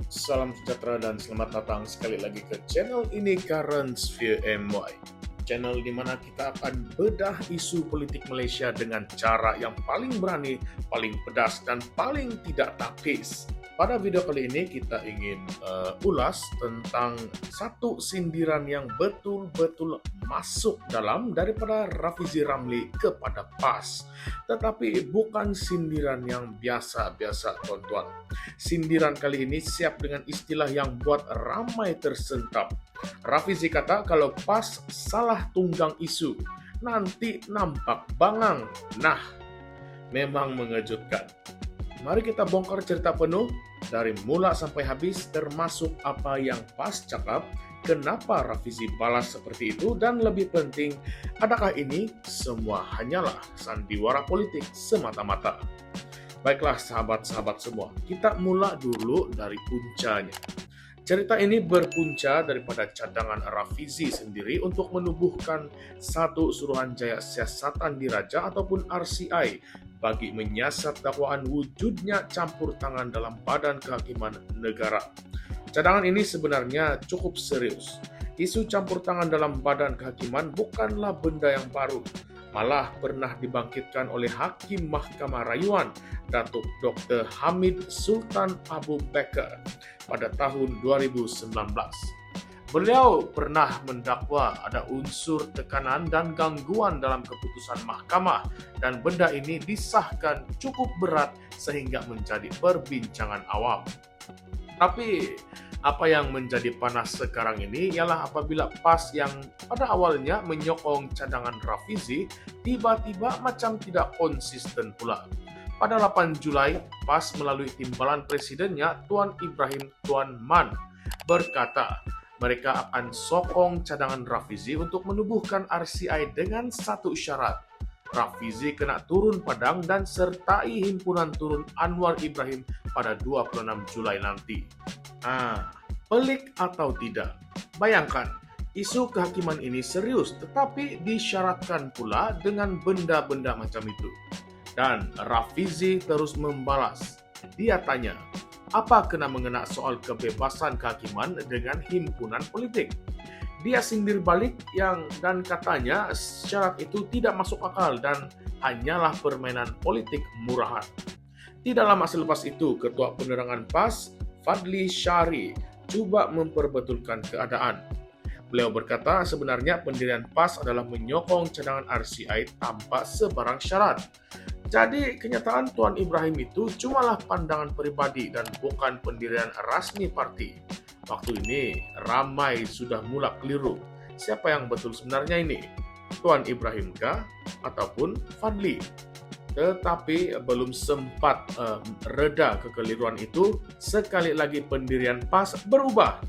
Salam sejahtera dan selamat datang sekali lagi ke channel ini Currents View MY. Channel di mana kita akan bedah isu politik Malaysia dengan cara yang paling berani, paling pedas, dan paling tidak taktis. Pada video kali ini kita ingin ulas tentang satu sindiran yang betul-betul masuk dalam daripada Rafizi Ramli kepada PAS. Tetapi bukan sindiran yang biasa-biasa, tuan-tuan. Sindiran kali ini siap dengan istilah yang buat ramai tersentap. Rafizi kata kalau PAS salah tunggang isu, nanti nampak bangang. Nah, memang mengejutkan. Mari kita bongkar cerita penuh dari mula sampai habis, termasuk apa yang PAS cakap, kenapa Rafizi balas seperti itu, dan lebih penting, adakah ini semua hanyalah sandiwara politik semata-mata. Baiklah sahabat-sahabat semua, kita mula dulu dari puncanya. Cerita ini berpunca daripada cadangan Rafizi sendiri untuk menubuhkan satu Suruhanjaya Siasatan Diraja ataupun RCI bagi menyiasat dakwaan wujudnya campur tangan dalam badan kehakiman negara. Cadangan ini sebenarnya cukup serius. Isu campur tangan dalam badan kehakiman bukanlah benda yang baru. Malah pernah dibangkitkan oleh Hakim Mahkamah Rayuan Datuk Dr. Hamid Sultan Abu Bakar pada tahun 2019. Beliau pernah mendakwa ada unsur tekanan dan gangguan dalam keputusan mahkamah dan benda ini disahkan cukup berat sehingga menjadi perbincangan awam. Tapi apa yang menjadi panas sekarang ini ialah apabila PAS yang pada awalnya menyokong cadangan Rafizi tiba-tiba macam tidak konsisten pula. Pada 8 Julai, PAS melalui timbalan presidennya Tuan Ibrahim Tuan Man berkata mereka akan sokong cadangan Rafizi untuk menubuhkan RCI dengan satu syarat. Rafizi kena turun padang dan sertai himpunan turun Anwar Ibrahim pada 26 Julai nanti. Pelik atau tidak? Bayangkan, isu kehakiman ini serius tetapi disyaratkan pula dengan benda-benda macam itu. Dan Rafizi terus membalas. Dia tanya, apa kena mengena soal kebebasan kehakiman dengan himpunan politik? Dia sindir balik dan katanya syarat itu tidak masuk akal dan hanyalah permainan politik murahan. Tidak lama selepas itu, Ketua Penerangan PAS, Fadli Syari, cuba memperbetulkan keadaan. Beliau berkata sebenarnya pendirian PAS adalah menyokong cadangan RCI tanpa sebarang syarat. Jadi kenyataan Tuan Ibrahim itu cumalah pandangan pribadi dan bukan pendirian rasmi parti. Waktu ini ramai sudah mula keliru. Siapa yang betul sebenarnya ini? Tuan Ibrahim kah ataupun Fadli? Tetapi belum sempat reda kekeliruan itu, sekali lagi pendirian PAS berubah.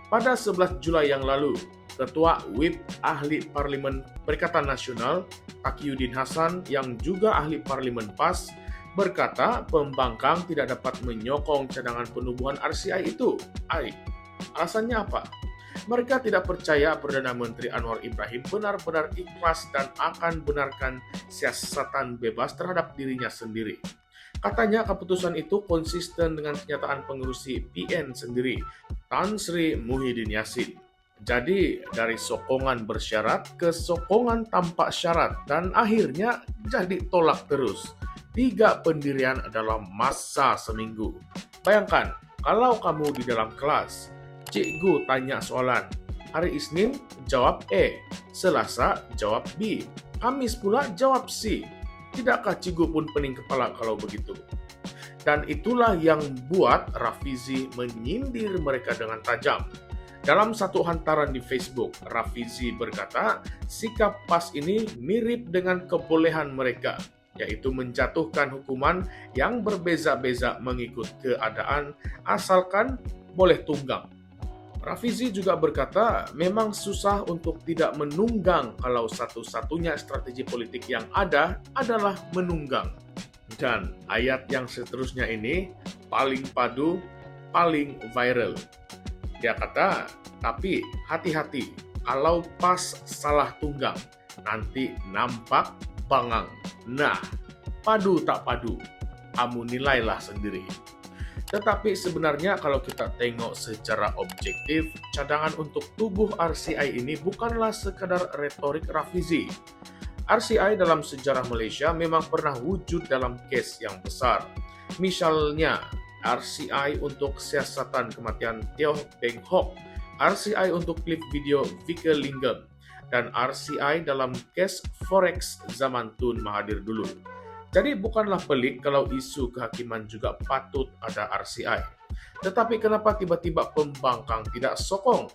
Pada 11 Julai yang lalu, Ketua WIP Ahli Parlimen Perikatan Nasional, Taqiyuddin Hasan, yang juga Ahli Parlimen PAS, berkata pembangkang tidak dapat menyokong cadangan penubuhan RCI itu. Alasannya apa? Mereka tidak percaya Perdana Menteri Anwar Ibrahim benar-benar ikhlas dan akan benarkan siasatan bebas terhadap dirinya sendiri. Katanya keputusan itu konsisten dengan kenyataan pengurusi PN sendiri, Tan Sri Muhyiddin Yassin. Jadi dari sokongan bersyarat ke sokongan tanpa syarat dan akhirnya jadi tolak terus. 3 pendirian dalam masa seminggu. Bayangkan, kalau kamu di dalam kelas, cikgu tanya soalan. Hari Isnin jawab E, Selasa jawab B, Kamis pula jawab C. Tidakkah cikgu pun pening kepala kalau begitu? Dan itulah yang buat Rafizi menyindir mereka dengan tajam. Dalam satu hantaran di Facebook, Rafizi berkata sikap PAS ini mirip dengan kebolehan mereka, yaitu menjatuhkan hukuman yang berbeza-beza mengikut keadaan asalkan boleh tunggang. Rafizi juga berkata memang susah untuk tidak menunggang kalau satu-satunya strategi politik yang ada adalah menunggang. Dan ayat yang seterusnya ini paling padu, paling viral. Dia kata, tapi hati-hati, kalau PAS salah tunggang, nanti nampak bangang. Nah, padu tak padu, kamu nilailah sendiri. Tetapi sebenarnya kalau kita tengok secara objektif, cadangan untuk tubuh RCI ini bukanlah sekadar retorik Rafizi. RCI dalam sejarah Malaysia memang pernah wujud dalam kes yang besar. Misalnya, RCI untuk siasatan kematian Teo Beng Hock, RCI untuk klip video Vika Lingam, dan RCI dalam kes Forex zaman Tun Mahathir dulu. Jadi bukanlah pelik kalau isu kehakiman juga patut ada RCI. Tetapi kenapa tiba-tiba pembangkang tidak sokong?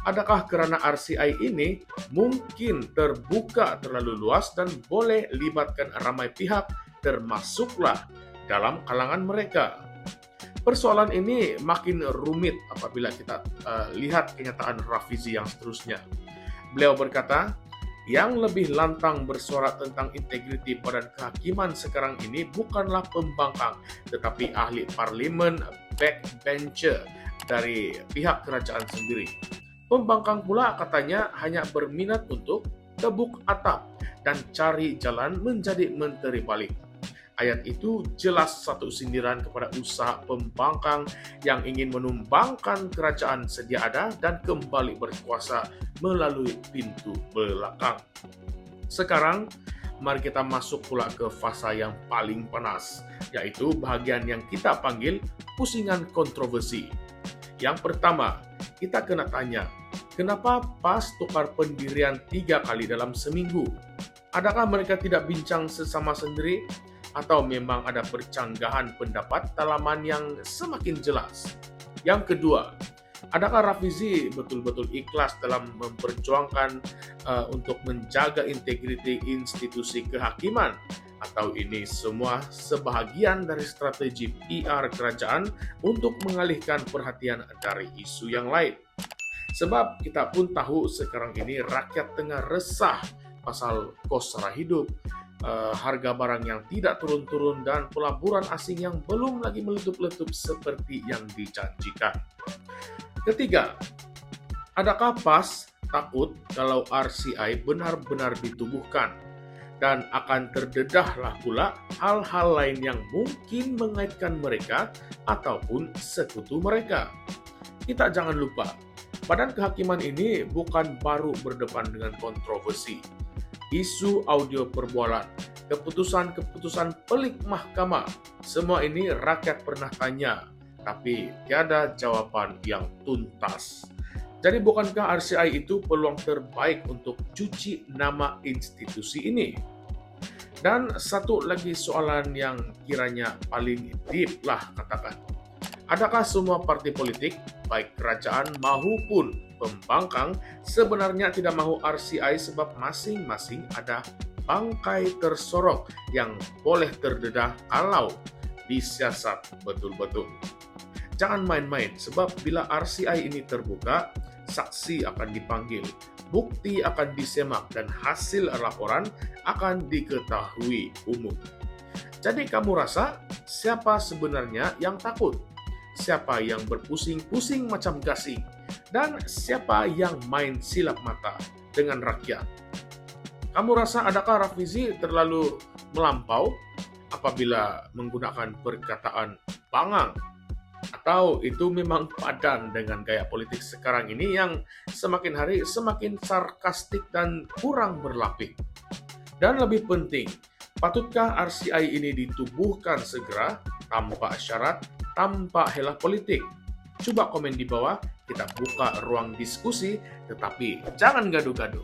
Adakah karena RCI ini mungkin terbuka terlalu luas dan boleh libatkan ramai pihak, termasuklah dalam kalangan mereka? Persoalan ini makin rumit apabila kita lihat kenyataan Rafizi yang seterusnya. Beliau berkata, yang lebih lantang bersuara tentang integriti badan kehakiman sekarang ini bukanlah pembangkang, tetapi ahli parlimen backbencher dari pihak kerajaan sendiri. Pembangkang pula katanya hanya berminat untuk tebuk atap dan cari jalan menjadi menteri balik. Ayat itu jelas satu sindiran kepada usaha pembangkang yang ingin menumbangkan kerajaan sedia ada dan kembali berkuasa melalui pintu belakang. Sekarang, mari kita masuk pula ke fasa yang paling panas, yaitu bahagian yang kita panggil pusingan kontroversi. Yang pertama, kita kena tanya, kenapa PAS tukar pendirian 3 kali dalam seminggu? Adakah mereka tidak bincang sesama sendiri? Atau memang ada percanggahan pendapat dalaman yang semakin jelas? Yang kedua, adakah Rafizi betul-betul ikhlas dalam memperjuangkan untuk menjaga integriti institusi kehakiman? Atau ini semua sebahagian dari strategi PR kerajaan untuk mengalihkan perhatian dari isu yang lain? Sebab kita pun tahu sekarang ini rakyat tengah resah pasal kos sara hidup, harga barang yang tidak turun-turun, dan pelaburan asing yang belum lagi meletup-letup seperti yang dijanjikan. Ketiga, adakah PAS takut kalau RCI benar-benar ditubuhkan dan akan terdedahlah pula hal-hal lain yang mungkin mengaitkan mereka ataupun sekutu mereka? Kita jangan lupa, badan kehakiman ini bukan baru berdepan dengan kontroversi. Isu audio perbualan, keputusan-keputusan pelik mahkamah, semua ini rakyat pernah tanya, tapi tiada jawaban yang tuntas. Jadi bukankah RCI itu peluang terbaik untuk cuci nama institusi ini? Dan satu lagi soalan yang kiranya paling deep lah katakan. Adakah semua parti politik, baik kerajaan maupun pembangkang, sebenarnya tidak mahu RCI sebab masing-masing ada bangkai tersorok yang boleh terdedah kalau disiasat betul-betul? Jangan main-main, sebab bila RCI ini terbuka, saksi akan dipanggil, bukti akan disemak, dan hasil laporan akan diketahui umum. Jadi kamu rasa siapa sebenarnya yang takut? Siapa yang berpusing-pusing macam gasing? Dan siapa yang main silap mata dengan rakyat? Kamu rasa adakah Rafizi terlalu melampau apabila menggunakan perkataan bangang? Atau itu memang padan dengan gaya politik sekarang ini yang semakin hari semakin sarkastik dan kurang berlapik? Dan lebih penting, patutkah RCI ini ditubuhkan segera tanpa syarat, tanpa helah politik? Coba komen di bawah, kita buka ruang diskusi, tetapi jangan gaduh-gaduh.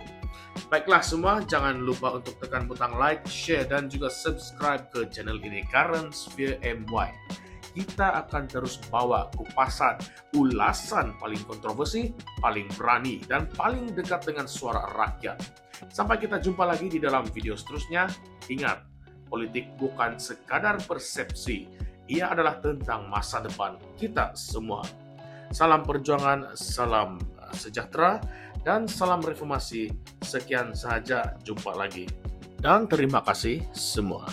Baiklah semua, jangan lupa untuk tekan butang like, share, dan juga subscribe ke channel ini Current Sphere MY. Kita akan terus bawa kupasan, ulasan paling kontroversi, paling berani, dan paling dekat dengan suara rakyat. Sampai kita jumpa lagi di dalam video seterusnya. Ingat, politik bukan sekadar persepsi, ia adalah tentang masa depan kita semua. Salam perjuangan, salam sejahtera, dan salam reformasi. Sekian sahaja, jumpa lagi. Dan terima kasih semua.